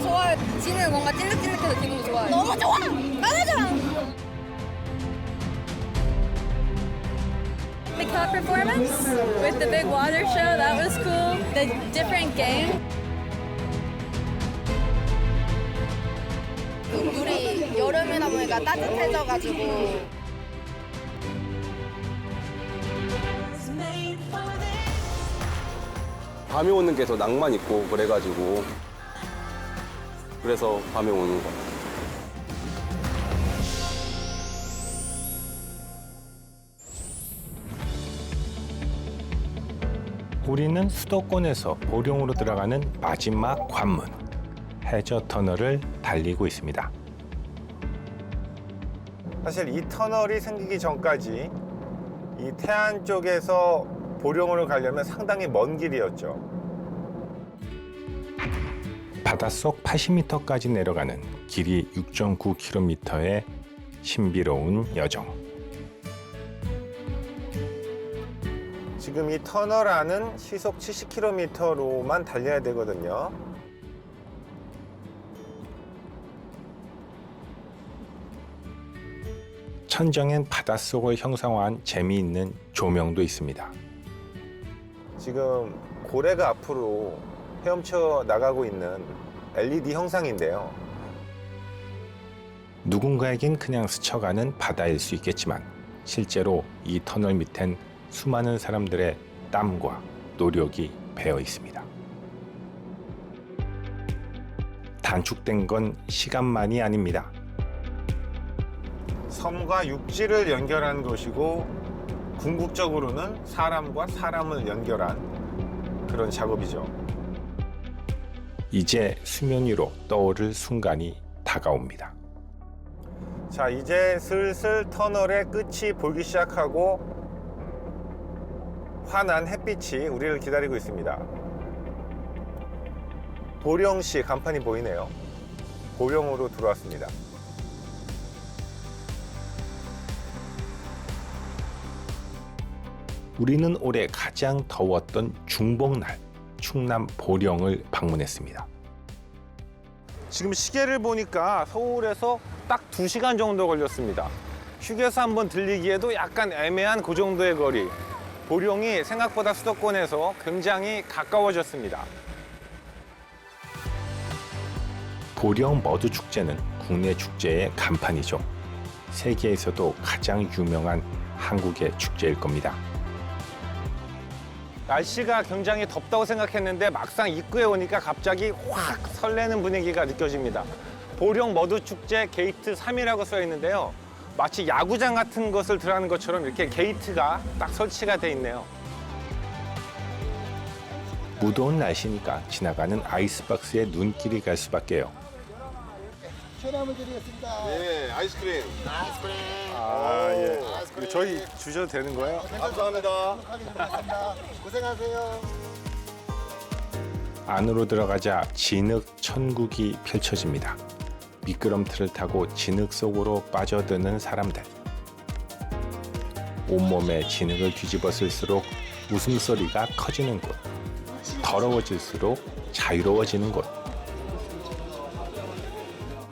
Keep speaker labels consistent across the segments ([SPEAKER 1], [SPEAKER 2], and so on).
[SPEAKER 1] 좋아요. 지는 뭔가 찐득찐득해서 기분이 좋아요. 너무 좋아! 너무 좋아! The cat performance with the big water show, that was cool. The different game. 물이 여름이다 보니까 따뜻해져가지고
[SPEAKER 2] 밤에 오는 게 더 낭만 있고 그래가지고 그래서 밤에 오는 거.
[SPEAKER 3] 우리는 수도권에서 보령으로 들어가는 마지막 관문 해저 터널을 달리고 있습니다.
[SPEAKER 4] 사실 이 터널이 생기기 전까지 이 태안 쪽에서 보령으로 가려면 상당히 먼 길이었죠.
[SPEAKER 3] 바닷속 80m까지 내려가는 길이 6.9km의 신비로운 여정.
[SPEAKER 4] 지금 이 터널 안은 시속 70km로만 달려야 되거든요.
[SPEAKER 3] 천정엔 바닷속을 형상화한 재미있는 조명도 있습니다.
[SPEAKER 4] 지금 고래가 앞으로 헤엄쳐 나가고 있는 LED 형상인데요.
[SPEAKER 3] 누군가에겐 그냥 스쳐가는 바다일 수 있겠지만 실제로 이 터널 밑엔 수많은 사람들의 땀과 노력이 배어 있습니다. 단축된 건 시간만이 아닙니다.
[SPEAKER 4] 섬과 육지를 연결하는 곳이고 궁극적으로는 사람과 사람을 연결한 그런 작업이죠.
[SPEAKER 3] 이제 수면 위로 떠오를 순간이 다가옵니다.
[SPEAKER 4] 자, 이제 슬슬 터널의 끝이 보이기 시작하고 환한 햇빛이 우리를 기다리고 있습니다. 보령시 간판이 보이네요. 보령으로 들어왔습니다.
[SPEAKER 3] 우리는 올해 가장 더웠던 중복날 충남 보령을 방문했습니다.
[SPEAKER 4] 지금 시계를 보니까 서울에서 딱 2시간 정도 걸렸습니다. 휴게소 한번 들리기에도 약간 애매한 그 정도의 거리. 보령이 생각보다 수도권에서 굉장히 가까워졌습니다.
[SPEAKER 3] 보령 머드 축제는 국내 축제의 간판이죠. 세계에서도 가장 유명한 한국의 축제일 겁니다.
[SPEAKER 4] 날씨가 굉장히 덥다고 생각했는데 막상 입구에 오니까 갑자기 확 설레는 분위기가 느껴집니다. 보령 머드 축제 게이트 3이라고 써 있는데요. 마치 야구장 같은 것을 들어가는 것처럼 이렇게 게이트가 딱 설치가 돼 있네요.
[SPEAKER 3] 무더운 날씨니까 지나가는 아이스박스에 눈길이 갈 수밖에요.
[SPEAKER 5] 시원함을 드리겠습니다.
[SPEAKER 6] 네, 아이스크림.
[SPEAKER 4] 아, 예.
[SPEAKER 6] 아이스크림.
[SPEAKER 4] 저희 주셔도 되는 거예요?
[SPEAKER 6] 감사합니다.
[SPEAKER 5] 고생하셨습니다. 고생하세요.
[SPEAKER 3] 안으로 들어가자 진흙 천국이 펼쳐집니다. 미끄럼틀을 타고 진흙 속으로 빠져드는 사람들. 온몸에 진흙을 뒤집어 쓸수록 웃음소리가 커지는 곳. 더러워질수록 자유로워지는 곳.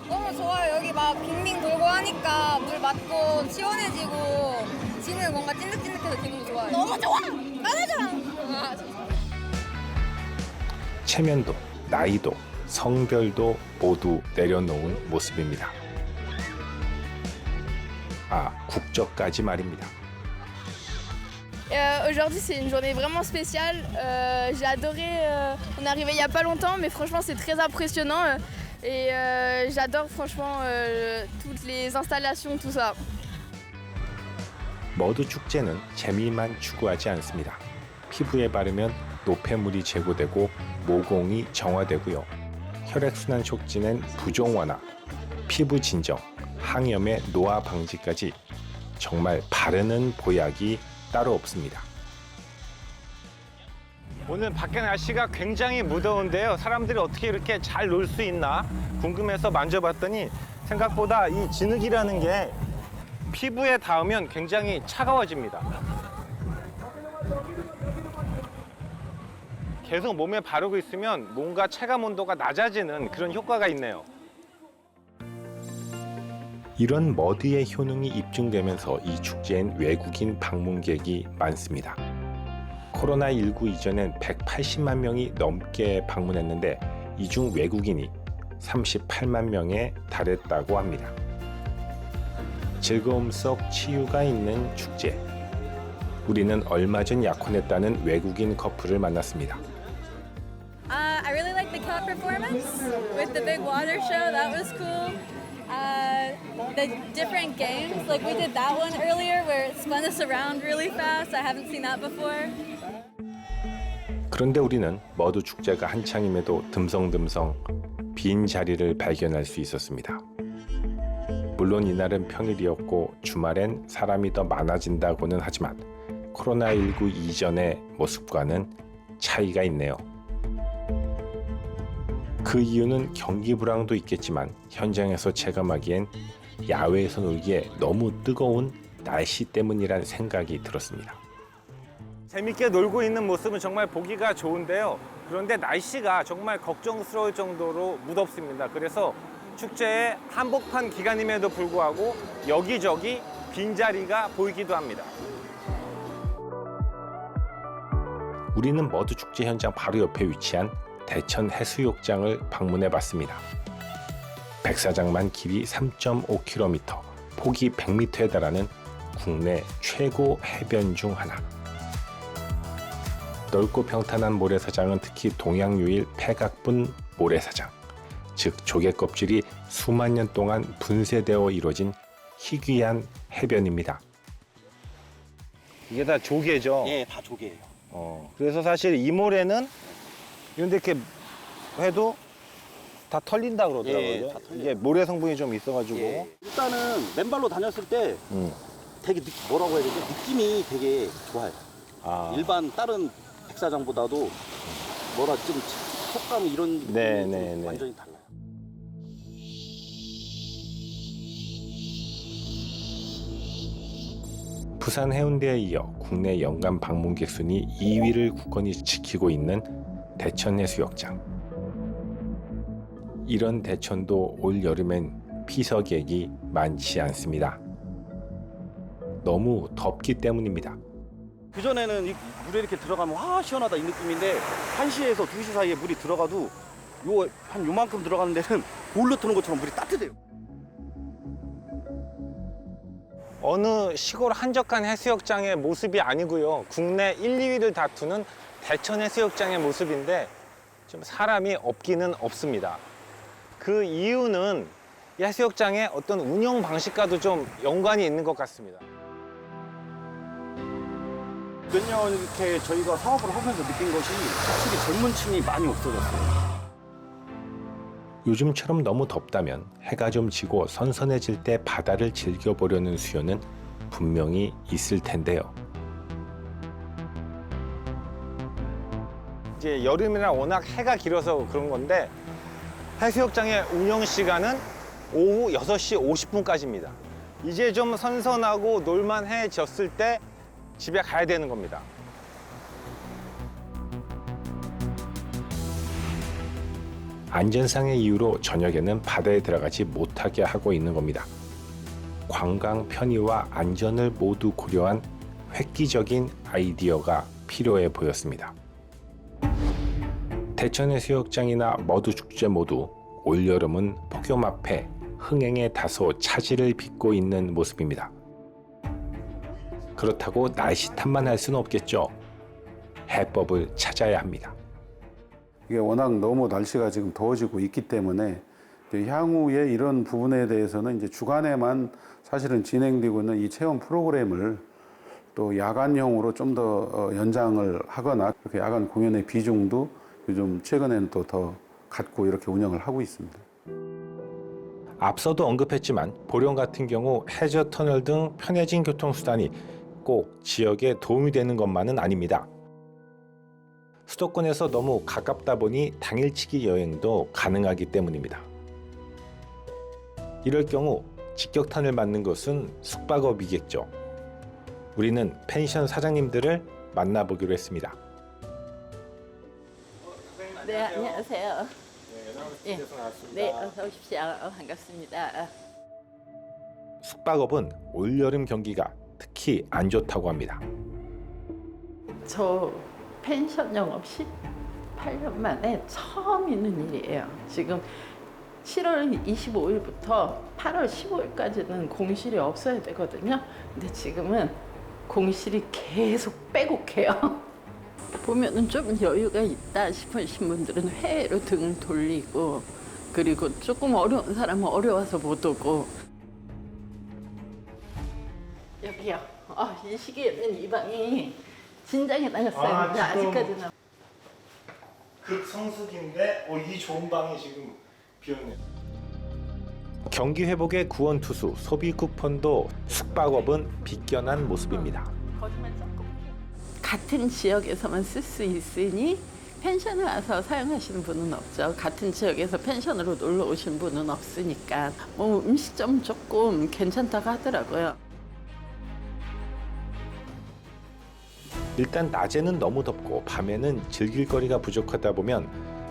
[SPEAKER 1] 너무 좋아요. 여기 막 빙빙 돌고 하니까 물 맞고 시원해지고 지는 뭔가 찐득찐득해서 기분이 좋아요. 너무 좋아! 너무 좋아!
[SPEAKER 3] 체면도 나이도 성별도 모두 내려놓은 모습입니다. 아, 국적까지 말입니다.
[SPEAKER 7] Aujourd'hui, c'est une journée vraiment spéciale. J'ai adoré. On est arrivé il n'y a pas longtemps, mais franchement, c'est très impressionnant. Et j'adore franchement toutes les installations, tout ça.
[SPEAKER 3] 머드 축제는 재미만 추구하지 않습니다. 피부에 바르면 노폐물이 제거되고 모공이 정화되고요. 혈액순환 촉진엔 부종 완화, 피부 진정, 항염의 노화 방지까지 정말 바르는 보약이 따로 없습니다.
[SPEAKER 4] 오늘 밖에 날씨가 굉장히 무더운데요. 사람들이 어떻게 이렇게 잘 놀 수 있나 궁금해서 만져봤더니 생각보다 이 진흙이라는 게 피부에 닿으면 굉장히 차가워집니다. 계속 몸에 바르고 있으면 뭔가 체감 온도가 낮아지는 그런 효과가 있네요.
[SPEAKER 3] 이런 머드의 효능이 입증되면서 이 축제엔 외국인 방문객이 많습니다. 코로나19 이전엔 180만 명이 넘게 방문했는데 이 중 외국인이 38만 명에 달했다고 합니다. 즐거움 속 치유가 있는 축제. 우리는 얼마 전 약혼했다는 외국인 커플을 만났습니다.
[SPEAKER 1] I really like the cat performance with the big water show. That was cool. The different games, like we did that one earlier where it spun us around really fast. I haven't seen that before.
[SPEAKER 3] 그런데 우리는 머드 축제가 한창임에도 듬성듬성 빈 자리를 발견할 수 있었습니다. 물론 이날은 평일이었고 주말엔 사람이 더 많아진다고는 하지만 코로나19 이전의 모습과는 차이가 있네요. 그 이유는 경기 불황도 있겠지만 현장에서 체감하기엔 야외에서 놀기에 너무 뜨거운 날씨 때문이란 생각이 들었습니다.
[SPEAKER 4] 재밌게 놀고 있는 모습은 정말 보기가 좋은데요. 그런데 날씨가 정말 걱정스러울 정도로 무덥습니다. 그래서 축제의 한복판 기간임에도 불구하고 여기저기 빈자리가 보이기도 합니다.
[SPEAKER 3] 우리는 머드 축제 현장 바로 옆에 위치한 대천 해수욕장을 방문해 봤습니다. 백사장만 길이 3.5km, 폭이 100m에 달하는 국내 최고 해변 중 하나. 넓고 평탄한 모래사장은 특히 동양 유일 폐각분 모래사장, 즉 조개 껍질이 수만 년 동안 분쇄되어 이루어진 희귀한 해변입니다.
[SPEAKER 4] 이게 다 조개죠?
[SPEAKER 6] 예, 다 조개예요.
[SPEAKER 4] 그래서 사실 이 모래는 이런데 이렇게 해도 다 털린다 그러더라고요.
[SPEAKER 6] 예, 다 털려요.
[SPEAKER 4] 이게 모래 성분이 좀 있어가지고.
[SPEAKER 6] 예. 일단은 맨발로 다녔을 때 되게 뭐라고 해야 되지? 느낌이 되게 좋아요.
[SPEAKER 4] 아.
[SPEAKER 6] 일반 다른 백사장보다도 뭐라 좀 촉감 이런 부분이
[SPEAKER 4] 네,
[SPEAKER 6] 좀
[SPEAKER 4] 네, 네.
[SPEAKER 6] 완전히 달라요.
[SPEAKER 3] 부산 해운대에 이어 국내 연간 방문객 순위 2위를 굳건히 지키고 있는 대천 해수욕장. 이런 대천도 올 여름엔 피서객이 많지 않습니다. 너무 덥기 때문입니다.
[SPEAKER 6] 그전에는 이 물에 이렇게 들어가면 와 시원하다 이 느낌인데 1시에서 2시 사이에 물이 들어가도 한 요만큼 들어가는 데는 볼로 트는 것처럼 물이 따뜻해요.
[SPEAKER 4] 어느 시골 한적한 해수욕장의 모습이 아니고요. 국내 1, 2위를 다투는 대천 해수욕장의 모습인데 좀 사람이 없기는 없습니다. 그 이유는 이 해수욕장의 어떤 운영 방식과도 좀 연관이 있는 것 같습니다.
[SPEAKER 6] 몇 년 이렇게 저희가 사업을 하면서 느낀 것이 확실히 젊은 층이 많이 없어졌어요.
[SPEAKER 3] 요즘처럼 너무 덥다면 해가 좀 지고 선선해질 때 바다를 즐겨보려는 수요는 분명히 있을 텐데요.
[SPEAKER 4] 이제 여름이라 워낙 해가 길어서 그런 건데 해수욕장의 운영 시간은 오후 6시 50분까지입니다. 이제 좀 선선하고 놀만해졌을 때 집에 가야 되는 겁니다.
[SPEAKER 3] 안전상의 이유로 저녁에는 바다에 들어가지 못하게 하고 있는 겁니다. 관광 편의와 안전을 모두 고려한 획기적인 아이디어가 필요해 보였습니다. 대천 해수욕장이나 머드 축제 모두 올여름은 폭염 앞에 흥행에 다소 차질을 빚고 있는 모습입니다. 그렇다고 날씨 탓만 할 수는 없겠죠. 해법을 찾아야 합니다.
[SPEAKER 8] 이게 워낙 너무 날씨가 지금 더워지고 있기 때문에 향후에 이런 부분에 대해서는 이제 주간에만 사실은 진행되고 있는 이 체험 프로그램을 또 야간형으로 좀 더 연장을 하거나 이렇게 야간 공연의 비중도 요즘 최근에는 또 더 갖고 이렇게 운영을 하고 있습니다.
[SPEAKER 3] 앞서도 언급했지만 보령 같은 경우 해저 터널 등 편해진 교통수단이 꼭 지역에 도움이 되는 것만은 아닙니다. 수도권에서 너무 가깝다 보니 당일치기 여행도 가능하기 때문입니다. 이럴 경우 직격탄을 맞는 것은 숙박업이겠죠. 우리는 펜션 사장님들을 만나보기로 했습니다.
[SPEAKER 9] 네, 안녕하세요. 네, 어서 오십시오. 반갑습니다.
[SPEAKER 3] 숙박업은 올여름 경기가 특히 안 좋다고 합니다.
[SPEAKER 9] 저 펜션 영업 18년 만에 처음 있는 일이에요. 지금 7월 25일부터 8월 15일까지는 공실이 없어야 되거든요. 근데 지금은 공실이 계속 빼곡해요. 보면은 좀 여유가 있다 싶으신 분들은 해외로 등을 돌리고, 그리고 조금 어려운 사람은 어려워서 못 오고. 여기요. 이 시기에는 이 방이 진작에 나갔어요. 근데 아직까지는.
[SPEAKER 10] 극성수기인데 이 좋은 방이 지금 비었네요.
[SPEAKER 3] 경기 회복의 구원투수 소비 쿠폰도 숙박업은 비껴난 모습입니다.
[SPEAKER 9] 같은 지역에서만 쓸 수 있으니 펜션에 와서 사용하시는 분은 없죠. 같은 지역에서 펜션으로 놀러 오신 분은 없으니까 뭐 음식점 조금 괜찮다고 하더라고요.
[SPEAKER 3] 일단 낮에는 너무 덥고 밤에는 즐길 거리가 부족하다 보면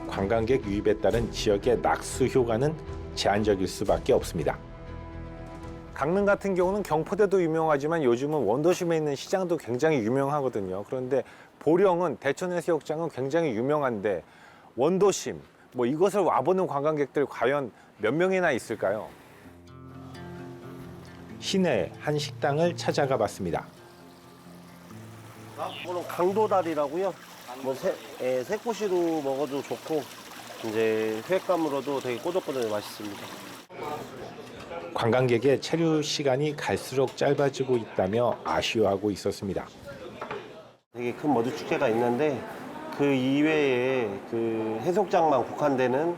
[SPEAKER 3] 관광객 유입에 따른 지역의 낙수 효과는 제한적일 수밖에 없습니다.
[SPEAKER 4] 강릉 같은 경우는 경포대도 유명하지만 요즘은 원도심에 있는 시장도 굉장히 유명하거든요. 그런데 보령은 대천해수욕장은 굉장히 유명한데 원도심, 뭐 이것을 와보는 관광객들 과연 몇 명이나 있을까요?
[SPEAKER 3] 시내 한 식당을 찾아가 봤습니다.
[SPEAKER 6] 오늘 강도다리라고요. 뭐 새꼬시로 먹어도 좋고 이제 회감으로도 되게 꼬들꼬들 맛있습니다.
[SPEAKER 3] 관광객의 체류 시간이 갈수록 짧아지고 있다며 아쉬워하고 있었습니다.
[SPEAKER 6] 되게 큰 머드 축제가 있는데 그 이외에 그 해수욕장만 국한되는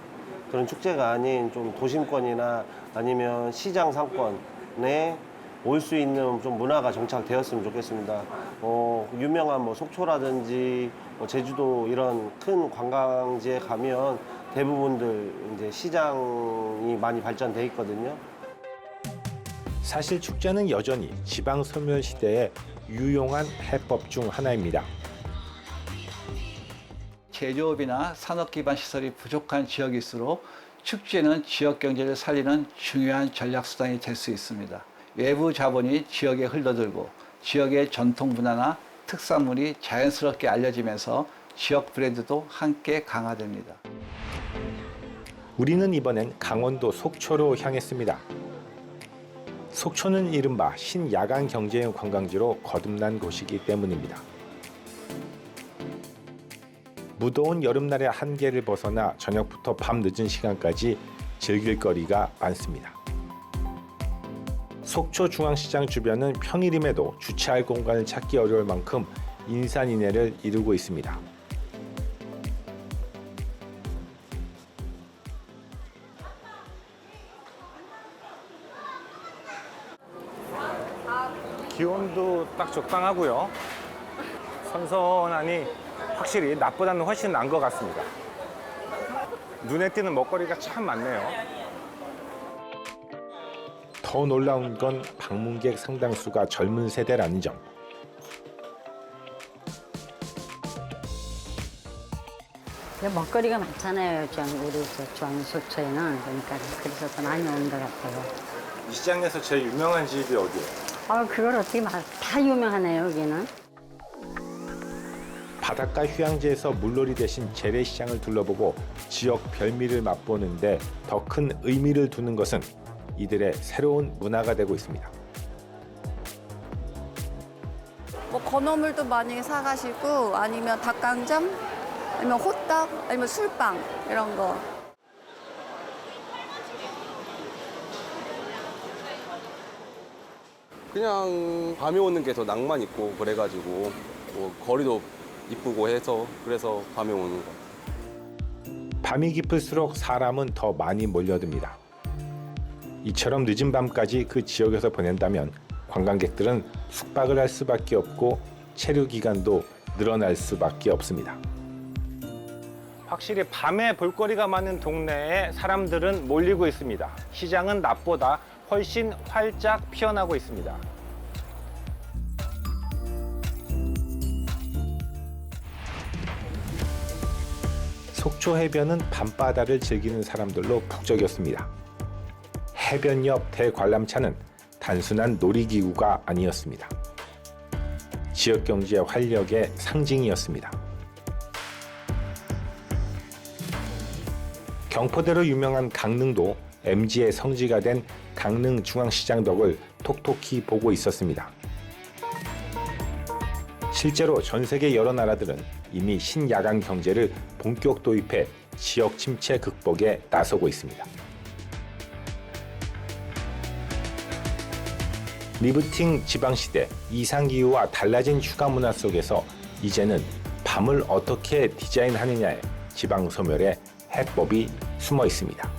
[SPEAKER 6] 그런 축제가 아닌 좀 도심권이나 아니면 시장 상권에 올 수 있는 좀 문화가 정착되었으면 좋겠습니다. 유명한 뭐 속초라든지 제주도 이런 큰 관광지에 가면 대부분들 이제 시장이 많이 발전돼 있거든요.
[SPEAKER 3] 사실 축제는 여전히 지방 소멸 시대에 유용한 해법 중 하나입니다.
[SPEAKER 11] 제조업이나 산업 기반 시설이 부족한 지역일수록 축제는 지역 경제를 살리는 중요한 전략 수단이 될 수 있습니다. 외부 자본이 지역에 흘러들고 지역의 전통 문화나 특산물이 자연스럽게 알려지면서 지역 브랜드도 함께 강화됩니다.
[SPEAKER 3] 우리는 이번엔 강원도 속초로 향했습니다. 속초는 이른바 신야간 경제형 관광지로 거듭난 곳이기 때문입니다. 무더운 여름날의 한계를 벗어나 저녁부터 밤 늦은 시간까지 즐길 거리가 많습니다. 속초중앙시장 주변은 평일임에도 주차할 공간을 찾기 어려울 만큼 인산인해를 이루고 있습니다.
[SPEAKER 4] 기온도 딱 적당하고요. 선선하니 확실히 낮보다는 훨씬 나은 것 같습니다. 눈에 띄는 먹거리가 참 많네요.
[SPEAKER 3] 더 놀라운 건 방문객 상당수가 젊은 세대라는 점.
[SPEAKER 12] 먹거리가 많잖아요. 우리 중앙속초에는. 그러니까 그래서 더 많이 오는 것 같아요.
[SPEAKER 3] 이 시장에서 제일 유명한 집이 어디예요?
[SPEAKER 12] 그걸 어떻게 다 유명하네요, 여기는.
[SPEAKER 3] 바닷가 휴양지에서 물놀이 대신 재래시장을 둘러보고 지역 별미를 맛보는데 더 큰 의미를 두는 것은 이들의 새로운 문화가 되고 있습니다.
[SPEAKER 13] 뭐 건어물도 많이 사가시고 아니면 닭강정, 아니면 호떡, 아니면 술빵 이런 거.
[SPEAKER 2] 그냥 밤에 오는 게 더 낭만 있고 그래가지고 뭐 거리도 이쁘고 해서 그래서 밤에 오는 거.
[SPEAKER 3] 밤이 깊을수록 사람은 더 많이 몰려듭니다. 이처럼 늦은 밤까지 그 지역에서 보낸다면 관광객들은 숙박을 할 수밖에 없고 체류 기간도 늘어날 수밖에 없습니다.
[SPEAKER 4] 확실히 밤에 볼거리가 많은 동네에 사람들은 몰리고 있습니다. 시장은 낮보다 훨씬 활짝 피어나고 있습니다.
[SPEAKER 3] 속초 해변은 밤바다를 즐기는 사람들로 북적였습니다. 해변 옆 대관람차는 단순한 놀이기구가 아니었습니다. 지역경제 활력의 상징이었습니다. 경포대로 유명한 강릉도 MG의 성지가 된 강릉중앙시장 덕을 톡톡히 보고 있었습니다. 실제로 전 세계 여러 나라들은 이미 신야간 경제를 본격 도입해 지역 침체 극복에 나서고 있습니다. 리프팅 지방시대, 이상기후와 달라진 휴가 문화 속에서 이제는 밤을 어떻게 디자인하느냐에 지방소멸의 해법이 숨어 있습니다.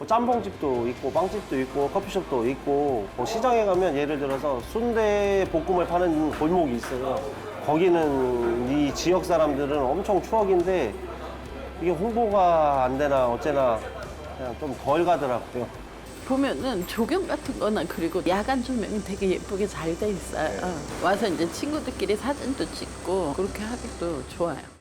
[SPEAKER 6] 뭐 짬뽕집도 있고 빵집도 있고 커피숍도 있고 뭐 시장에 가면 예를 들어서 순대 볶음을 파는 골목이 있어요. 거기는 이 지역 사람들은 엄청 추억인데 이게 홍보가 안 되나 어째나 그냥 좀 덜 가더라고요.
[SPEAKER 9] 보면은 조경 같은 거나 그리고 야간 조명이 되게 예쁘게 잘 돼 있어요. 와서 이제 친구들끼리 사진도 찍고 그렇게 하기도 좋아요.